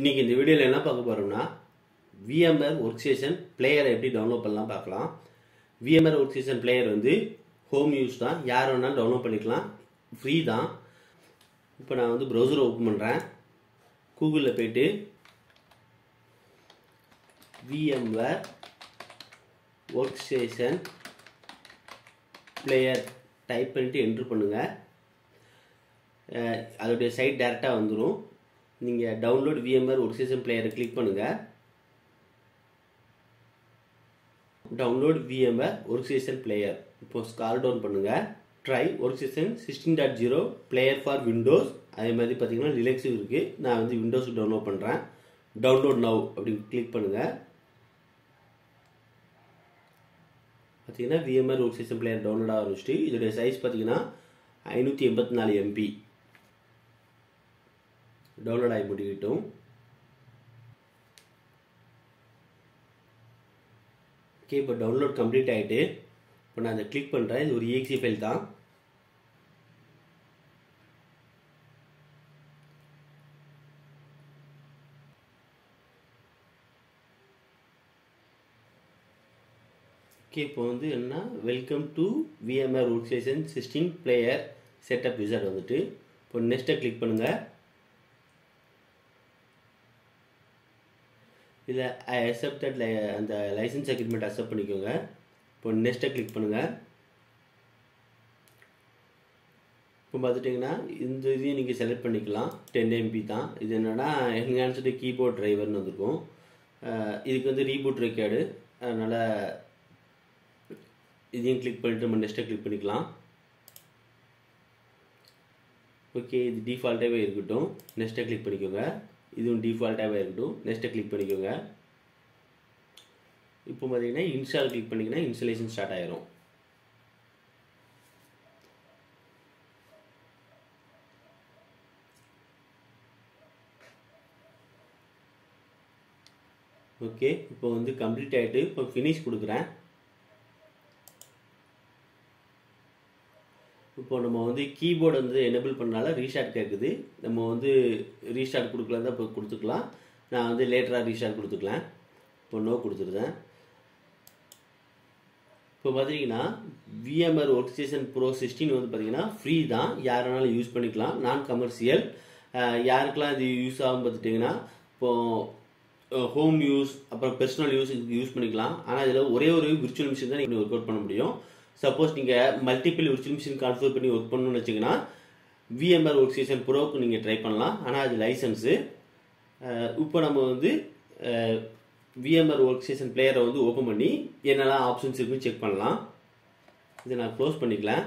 இன்னைக்கு இந்த வீடியோல என்ன பார்க்க போறோம்னா VMware Workstation Player எப்படி டவுன்லோட் பண்ணலாம் பார்க்கலாம். VMware Workstation Player வந்து ஹோம் யூஸ் தான், யார் வேணாலும் டவுன்லோட் பண்ணிக்கலாம், ஃப்ரீ தான். இப்போ நான் வந்து ப்ரௌசர் ஓபன் பண்றேன். கூகுள்ல போய்ட்டு VMware Workstation Player டைப் பண்ணிட்டு என்டர் பண்ணுங்க. அதோட சைட் டைரக்டா வந்துரும். நீங்க download VMware Workstation Player click பண்ணுங்க. Download VMware Workstation Player. இப்போ ஸ்க்ரால் டவுன் பண்ணுங்க. Try Workstation 16.0 Player for Windows. அதே மாதிரி பாத்தீங்கன்னா லினக்ஸ் இருக்கு. நான் வந்து விண்டோஸ் டவுன்லோட் பண்றேன். டவுன்லோட் நவ் அப்படி கிளிக் பண்ணுங்க. பாத்தீங்கன்னா VMware Workstation Player டவுன்லோட் ஆகிருச்சு. இதோட சைஸ் பாத்தீங்கன்னா 584 MB. டவுன்லோட் ஆகி முடியட்டும். ஓகே, இப்போ டவுன்லோட் கம்ப்ளீட் ஆகிட்டு இப்போ நான் அதை கிளிக் பண்ணுறேன். இது ஒரு exe ஃபைல் தான். ஓகே, இப்போ வந்து என்ன, welcome to VMware Workstation 16 Player setup wizard வந்துட்டு இப்போ நெக்ஸ்ட்டை கிளிக் பண்ணுங்கள். இதில் ஐ அக்செப்டட் அந்த லைசன்ஸ் அக்ரிமெண்ட் அக்செப்ட் பண்ணிக்கோங்க. இப்போ நெக்ஸ்ட்டை கிளிக் பண்ணுங்கள். இப்போ பார்த்துட்டிங்கன்னா இந்த இதையும் நீங்கள் செலக்ட் பண்ணிக்கலாம். 10 MB தான். இது என்னென்னா என்ஹான்ஸ்டு கீபோர்ட் டிரைவர்னு வந்திருக்கும். இதுக்கு வந்து ரீபூட் ரெக்கார்டு, அதனால் இதையும் கிளிக் பண்ணிவிட்டு நம்ம நெக்ஸ்ட்டை கிளிக் பண்ணிக்கலாம். ஓகே, இது டிஃபால்ட்டாகவே இருக்கட்டும். நெக்ஸ்ட்டை கிளிக் பண்ணிக்கோங்க. இதுவும் டிஃபால்ட்டாகவே இருக்கட்டும். நெக்ஸ்ட்டை கிளிக் பண்ணிக்கோங்க. இப்போ பார்த்தீங்கன்னா இன்ஸ்டால் கிளிக் பண்ணிங்கன்னா இன்ஸ்டாலேஷன் ஸ்டார்ட் ஆயிரும். ஓகே, இப்போ வந்து கம்ப்ளீட் ஆகிட்டு இப்போ ஃபினிஷ் கொடுக்குறேன். இப்போ நம்ம வந்து கீபோர்டு வந்து எனேபிள் பண்ணால ரீஸ்டார்ட் கேட்குது. நம்ம வந்து ரீஸ்டார்ட் கொடுக்கலாம் தான் இப்போ கொடுத்துக்கலாம். நான் வந்து லேட்டராக ரீஸ்டார்ட் கொடுத்துக்கலாம். இப்போ நோ கொடுத்துருந்தேன். இப்போ பார்த்தீங்கன்னா VMware Workstation Pro 16 வந்து பார்த்தீங்கன்னா ஃப்ரீ தான், யார் வேணாலும் யூஸ் பண்ணிக்கலாம். நான் கமர்ஷியல். யாருக்கெல்லாம் இது யூஸ் ஆகும் பார்த்துட்டிங்கன்னா இப்போது ஹோம் யூஸ் அப்புறம் பர்சனல் யூஸுக்கு யூஸ் பண்ணிக்கலாம். ஆனால் இதில் ஒரே ஒரு விர்ச்சுவல் மிஷின் தான் நீங்கள் ஒர்க் அவுட் பண்ண முடியும். சப்போஸ் நீங்கள் மல்டிபிள் விர்ச்சுவல் மிஷின் கான்ஃபிகர் பண்ணி ஒர்க் பண்ணணும்னு வச்சிங்கன்னா VMware Workstation Proக்கு நீங்கள் ட்ரை பண்ணலாம். ஆனால் அது லைசன்ஸு. இப்போ நம்ம வந்து VMware Workstation Player வந்து ஓப்பன் பண்ணி என்னெல்லாம் ஆப்ஷன்ஸ் இருக்குன்னு செக் பண்ணலாம். இதை நான் க்ளோஸ் பண்ணிக்கலாம்.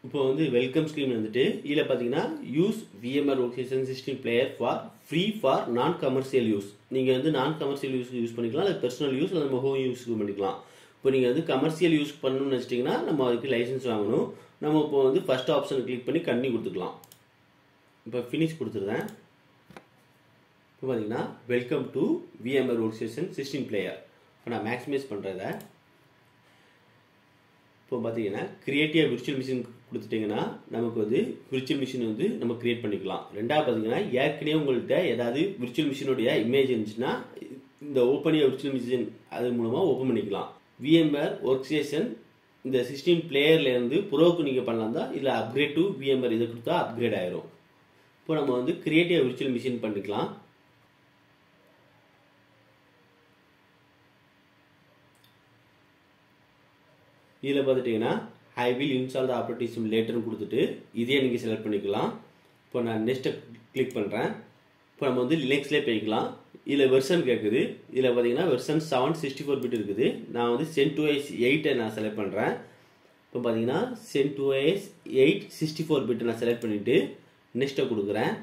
இப்போ வந்து வெல்கம் ஸ்க்ரீன் வந்துட்டு இதில் பார்த்தீங்கன்னா use VMware Workstation 16 Player for free for நான் கமர்ஷியல் யூஸ். நீங்கள் வந்து நான் கமர்ஷியல் யூஸ்க்கு யூஸ் பண்ணிக்கலாம், இல்லை பர்சனல் யூஸ், இல்லை நம்ம ஹோம் யூஸ்க்கு பண்ணிக்கலாம். இப்போ நீங்கள் வந்து கமர்ஷியல் யூஸ் பண்ணணும்னு வச்சிட்டிங்கன்னா நம்ம அதுக்கு லைசன்ஸ் வாங்கணும். நம்ம இப்போ வந்து ஃபர்ஸ்ட் ஆப்ஷனை கிளிக் பண்ணி கண்டினியூ கொடுத்துக்கலாம். இப்போ ஃபினிஷ் கொடுத்துருந்தேன். இப்போ பார்த்தீங்கன்னா welcome to VMware Workstation 16 Player. இப்போ நான் மேக்ஸிமைஸ் பண்ணுறத இப்போ பார்த்தீங்கன்னா கிரியேட்டிவ் விர்ச்சுவல் மிஷின் கொடுத்துட்டிங்கன்னா நமக்கு வந்து விர்ச்சுவல் மிஷின் வந்து நம்ம கிரியேட் பண்ணிக்கலாம். ரெண்டாவது பார்த்தீங்கன்னா ஏற்கனவே உங்கள்கிட்ட ஏதாவது விர்ச்சுவல் மிஷினுடைய இமேஜ் இருந்துச்சுன்னா இந்த ஓப்பன் விர்ச்சுவல் மிஷின் அது மூலமாக ஓப்பன் பண்ணிக்கலாம். VMware Workstation இந்த 16 பிளேயர்லேருந்து ப்ரோக்கு நீங்கள் பண்ணலாம் தான். இல்லை அப்கிரேட் டு VMware இதை கொடுத்தா அப்கிரேட் ஆயிரும். இப்போ நம்ம வந்து கிரியேட்டிவ் விர்ச்சுவல் மிஷின் பண்ணிக்கலாம். இதில் பார்த்துட்டிங்கன்னா I will install the operating system லேட்டர்னு கொடுத்துட்டு இதே நீங்கள் செலக்ட் பண்ணிக்கலாம். இப்போ நான் நெக்ஸ்ட்டை கிளிக் பண்ணுறேன். இப்போ நம்ம வந்து லினக்ஸ்லேயே போய்க்கலாம். இதில் வெர்ஷன் கேட்குது. இதில் பார்த்தீங்கன்னா வெர்ஷன் 764 பிட் இருக்குது. நான் வந்து CentOS 8 நான் செலக்ட் பண்ணுறேன். இப்போ பார்த்தீங்கன்னா CentOS 8 64 பிட் நான் செலக்ட் பண்ணிவிட்டு நெக்ஸ்ட்டை கொடுக்குறேன்.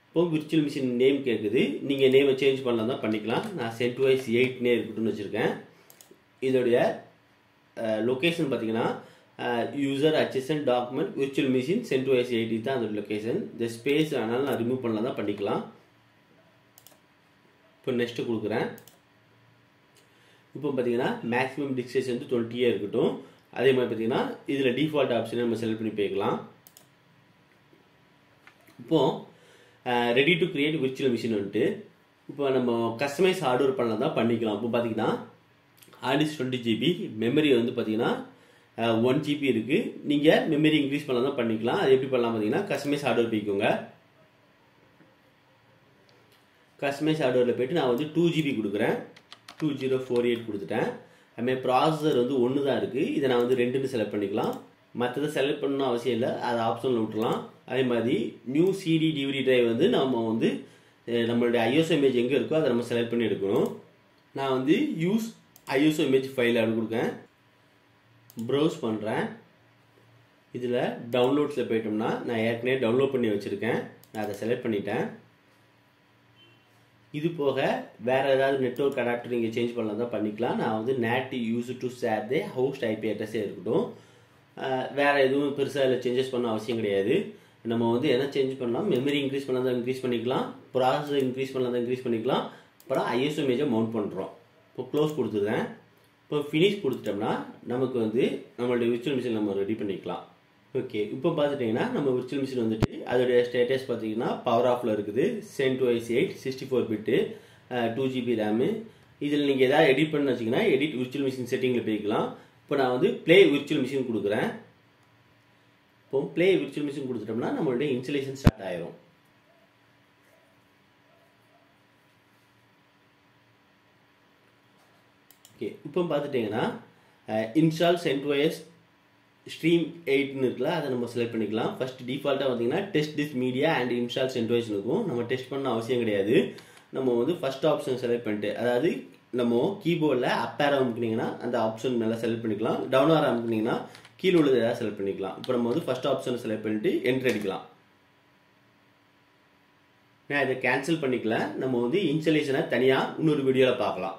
இப்போ விர்ச்சுவல் மிஷின் நேம் கேட்குது. நீங்கள் நேமை சேஞ்ச் பண்ணலாம் தான் பண்ணிக்கலாம். நான் CentOS 8 இருக்கட்டும்னு வச்சுருக்கேன். இதோடைய லொக்கேஷன் பார்த்தீங்கன்னா user adjacent document virtual machine CentOS 8 தான் அதோட லொக்கேஷன். இந்த ஸ்பேஸ் அதனால் நான் ரிமூவ் பண்ணலாம் தான் பண்ணிக்கலாம். இப்போ நெக்ஸ்ட்டு கொடுக்குறேன். இப்போ பார்த்தீங்கன்னா மேக்ஸிமம் டிஸ்டன்ஸ் வந்து 20 இருக்கட்டும். அதே மாதிரி பார்த்தீங்கன்னா இதில் டிஃபால்ட் ஆப்ஷனை நம்ம செலக்ட் பண்ணி போய்க்கலாம். இப்போ ready to create virtual machine வந்துட்டு இப்போ நம்ம கஸ்டமைஸ் ஹார்ட்வேர் பண்ணலாம் தான் பண்ணிக்கலாம். இப்போ பார்த்தீங்கன்னா ஹார்ட் டிஸ்க் 20 GB, மெமரி வந்து பார்த்தீங்கன்னா 1 GB இருக்குது. நீங்கள் மெமரி இன்க்ரீஸ் பண்ணலாம் தான் பண்ணிக்கலாம். அது எப்படி பண்ணலாம் பார்த்தீங்கன்னா கஸ்டமைஸ் ஹார்ட்வேர் போய்க்கோங்க. கஸ்டமைஸ் ஹார்ட்வேரில் போய்ட்டு நான் வந்து 2 GB கொடுக்குறேன். 2048 கொடுத்துட்டேன். அதுமாதிரி ப்ராசஸர் வந்து 1 தான் இருக்குது. இதை நான் வந்து 2ன்னு செலக்ட் பண்ணிக்கலாம். மற்றதை செலக்ட் பண்ணணும் அவசியம் இல்லை, அதை ஆப்ஷனில் விட்டுலாம். அதே மாதிரி நியூ CD டிவிடி டிரைவ் வந்து நம்ம வந்து நம்மளுடைய ஐஎஸ்ஓ இமேஜ் எங்கே இருக்கோ அதை நம்ம செலக்ட் பண்ணி எடுக்கணும். நான் வந்து யூஸ் ஐஎஸ்ஓ இமேஜ் ஃபைல் அப்படி கொடுக்கேன். ப்ரௌஸ் பண்ணுறேன். இதில் டவுன்லோட்ஸில் போயிட்டோம்னா நான் ஏற்கனவே டவுன்லோட் பண்ணி வச்சுருக்கேன். நான் அதை செலக்ட் பண்ணிட்டேன். இது போக வேறு ஏதாவது நெட்வொர்க் அடாப்டர் நீங்கள் சேஞ்ச் பண்ணலாம் தான் பண்ணிக்கலாம். நான் வந்து NAT use to share the host IP அட்ரஸே இருக்கட்டும். வேறு எதுவும் பெருசாக இல்லை சேஞ்சஸ் பண்ண அவசியம் கிடையாது. நம்ம வந்து என்ன சேஞ்ச் பண்ணலாம், மெமரி இன்க்ரீஸ் பண்ணலாம் தான் இன்க்ரீஸ் பண்ணிக்கலாம், ப்ராசஸர் இன்க்ரீஸ் பண்ணலாம் தான் இன்க்ரீஸ் பண்ணிக்கலாம். அப்புறம் ஐஎஸ்ஓ இமேஜை மவுண்ட் பண்ணுறோம். இப்போ க்ளோஸ் கொடுத்துருந்தேன். இப்போ ஃபினிஷ் கொடுத்துட்டோம்னா நமக்கு வந்து நம்மளுடைய விர்ச்சுவல் மிஷின் நம்ம ரெடி பண்ணிக்கலாம். ஓகே, இப்போ பார்த்துட்டிங்கன்னா நம்ம விர்ச்சுவல் மிஷின் வந்துட்டு அதோடைய ஸ்டேட்டஸ் பார்த்தீங்கன்னா பவர் ஆஃபில் இருக்குது. CentOS 8 64 பிட்டு 2 GB ரேமு. இதில் நீங்கள் எதாவது எடிட் பண்ண வச்சிங்கன்னா எடிட் விர்ச்சுவல் மிஷின் செட்டிங்கில் போய்க்கலாம். இப்போ நான் வந்து ப்ளே விர்ச்சுவல் மிஷின் கொடுக்குறேன். இப்போ ப்ளே விர்ச்சுவல் மிஷின் கொடுத்துட்டோம்னா நம்மளுடைய இன்ஸ்டலேஷன் ஸ்டார்ட் ஆயிரும். ஓகே, இப்போ பார்த்துட்டிங்கன்னா இன்ஸ்டால் CentOS ஸ்ட்ரீம் 8ன்னு இருக்குல்ல, அதை நம்ம செலக்ட் பண்ணிக்கலாம். ஃபர்ஸ்ட் டிஃபால்ட்டாக பார்த்தீங்கன்னா test this media and install CentOS இருக்கும். நம்ம டெஸ்ட் பண்ண அவசியம் கிடையாது. நம்ம வந்து ஃபர்ஸ்ட் ஆப்ஷன் செலக்ட் பண்ணிட்டு, அதாவது நம்ம கீபோர்டில் அப் ஆரோ அமுக்குனீங்கன்னா அந்த ஆப்ஷன் மேலே செலக்ட் பண்ணிக்கலாம். டவுன் ஆரோ அமுக்குனீங்கன்னா கீழே உள்ளது ஏதாவது செலக்ட் பண்ணிக்கலாம். இப்போ நம்ம வந்து ஃபர்ஸ்ட் ஆப்ஷனை செலக்ட் பண்ணிட்டு என்ட்ரு அடிக்கலாம். நான் இதை கேன்சல் பண்ணிக்கல. நம்ம வந்து இன்ஸ்டலேஷனை தனியாக இன்னொரு வீடியோவில் பார்க்கலாம்.